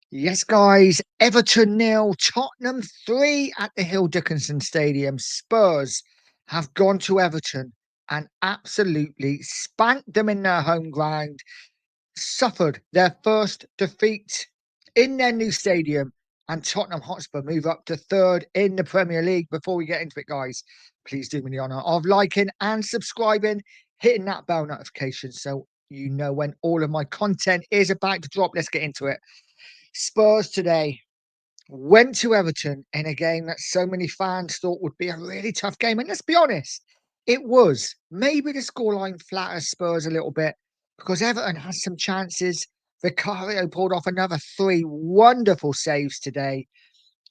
Yes, guys, Everton nil, Tottenham 3 at the Hill Dickinson Stadium. Spurs have gone to Everton and absolutely spanked them in their home ground, suffered their first defeat in their new stadium, and Tottenham Hotspur move up to third in the Premier League. Before we get into it, guys, please do me the honour of liking and subscribing, hitting that bell notification so you know when all of my content is about to drop. Let's get into it. Spurs today went to Everton in a game that so many fans thought would be a really tough game. And let's be honest, it was. Maybe the scoreline flatters Spurs a little bit because Everton had some chances. Vicario pulled off another three wonderful saves today.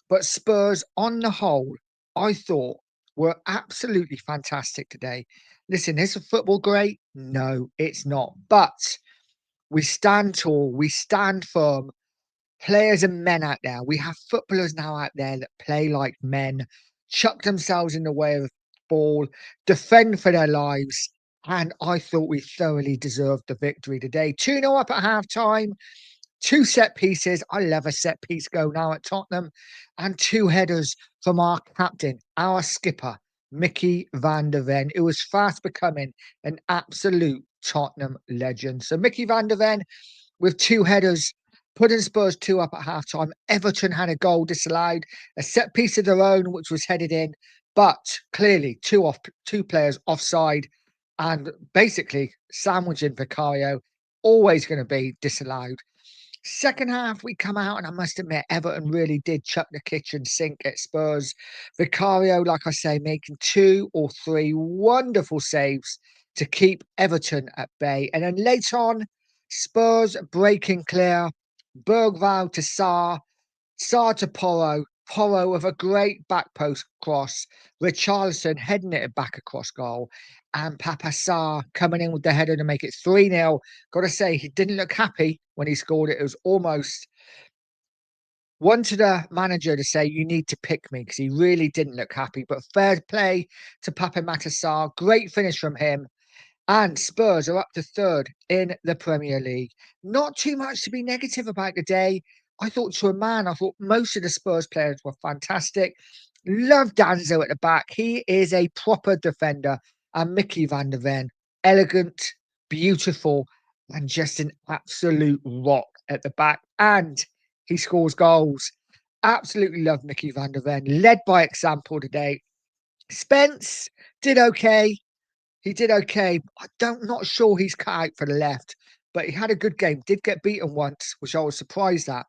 But Spurs, on the whole, I thought were absolutely fantastic today. Listen, is the football great? No, it's not. But we stand tall, we stand firm, players and men out there. We have footballers now out there that play like men, chuck themselves in the way of the ball, defend for their lives. And I thought we thoroughly deserved the victory today. 2-0 up at half time, two set pieces. I love a set piece go now at Tottenham, and two headers from our captain, our skipper, Mickey van der Ven, who was fast becoming an absolute Tottenham legend. So Mickey van der Ven with two headers, putting Spurs 2 up at half time. Everton had a goal disallowed, a set piece of their own, which was headed in, but clearly two players offside, and basically sandwiching Vicario, always going to be disallowed. Second half, we come out, and I must admit, Everton really did chuck the kitchen sink at Spurs. Vicario, like I say, making two or three wonderful saves to keep Everton at bay. And then later on, Spurs breaking clear, Bergvall to Sarr, Sarr to Porro with a great back post cross, Richarlison heading it back across goal, and Papa Sarr coming in with the header to make it 3-0. Got to say, he didn't look happy when he scored it. It was almost one to the manager to say, you need to pick me, because he really didn't look happy. But fair play to Papa Matasar. Great finish from him. And Spurs are up to third in the Premier League. Not too much to be negative about the day. I thought to a man, I thought most of the Spurs players were fantastic. Love Danzo at the back. He is a proper defender. And Mickey van der Ven, elegant, beautiful, and just an absolute rock at the back. And he scores goals. Absolutely love Mickey van der Ven. Led by example today. Spence did okay. He did okay. Not sure he's cut out for the left, but he had a good game. Did get beaten once, which I was surprised at.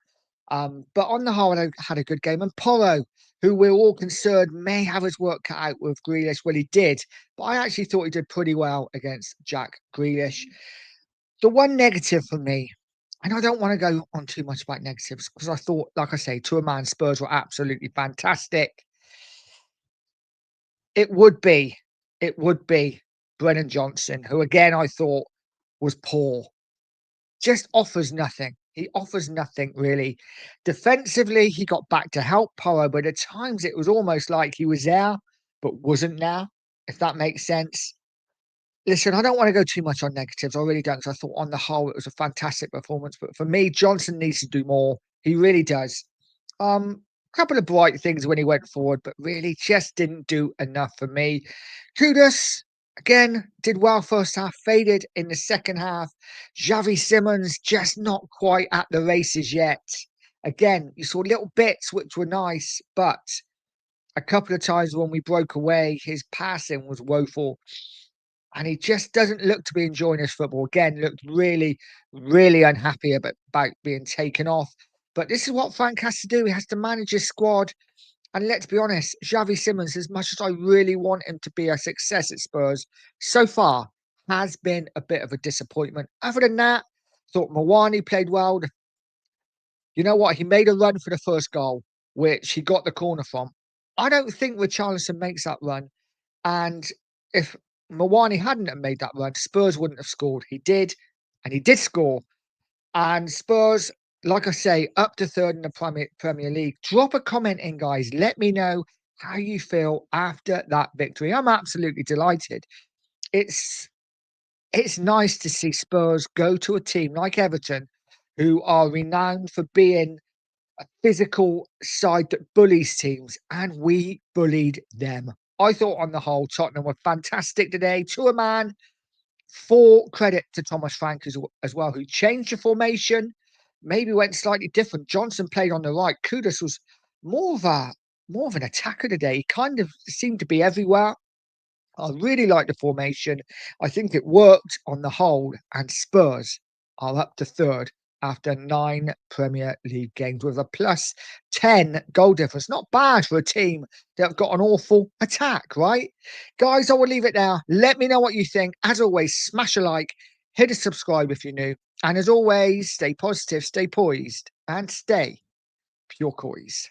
But on the whole, I had a good game. And Porro, who we're all concerned may have his work cut out with Grealish. Well, he did, but I actually thought he did pretty well against Jack Grealish. The one negative for me, and I don't want to go on too much about negatives because I thought, like I say, to a man, Spurs were absolutely fantastic. It would be, it would be Brennan Johnson, who again I thought was poor. Just offers nothing. He offers nothing really. Defensively, he got back to help Porro, but at times it was almost like he was there, but wasn't there, if that makes sense. Listen, I don't want to go too much on negatives. I really don't, because I thought on the whole it was a fantastic performance. But for me, Johnson needs to do more. He really does. Couple of bright things when he went forward, but really just didn't do enough for me. Kudos, again, did well first half, faded in the second half. Xavi Simons just not quite at the races yet. Again, you saw little bits which were nice, but a couple of times when we broke away, his passing was woeful. And he just doesn't look to be enjoying his football. Again, looked really, really unhappy about being taken off. But this is what Frank has to do. He has to manage his squad. And let's be honest, Xavi Simons, as much as I really want him to be a success at Spurs, so far has been a bit of a disappointment. Other than that, thought Mawani played well. You know what? He made a run for the first goal, which he got the corner from. I don't think Richarlison makes that run. And if Mawani hadn't have made that run, Spurs wouldn't have scored. He did, and he did score. And Spurs, like I say, up to third in the Premier League. Drop a comment in, guys. Let me know how you feel after that victory. I'm absolutely delighted. It's nice to see Spurs go to a team like Everton, who are renowned for being a physical side that bullies teams, and we bullied them. I thought on the whole, Tottenham were fantastic today. To a man, full credit to Thomas Frank as well, who changed the formation, maybe went slightly different. Johnson played on the right. Kudus was more of a more of an attacker today. He kind of seemed to be everywhere. I really like the formation. I think it worked on the whole, and Spurs are up to third after 9 Premier League games with a plus 10 goal difference. Not bad for a team that have got an awful attack, right? Guys, I will leave it there. Let me know what you think. As always, smash a like, hit a subscribe if you're new. And as always, stay positive, stay poised, and stay Pure Coys.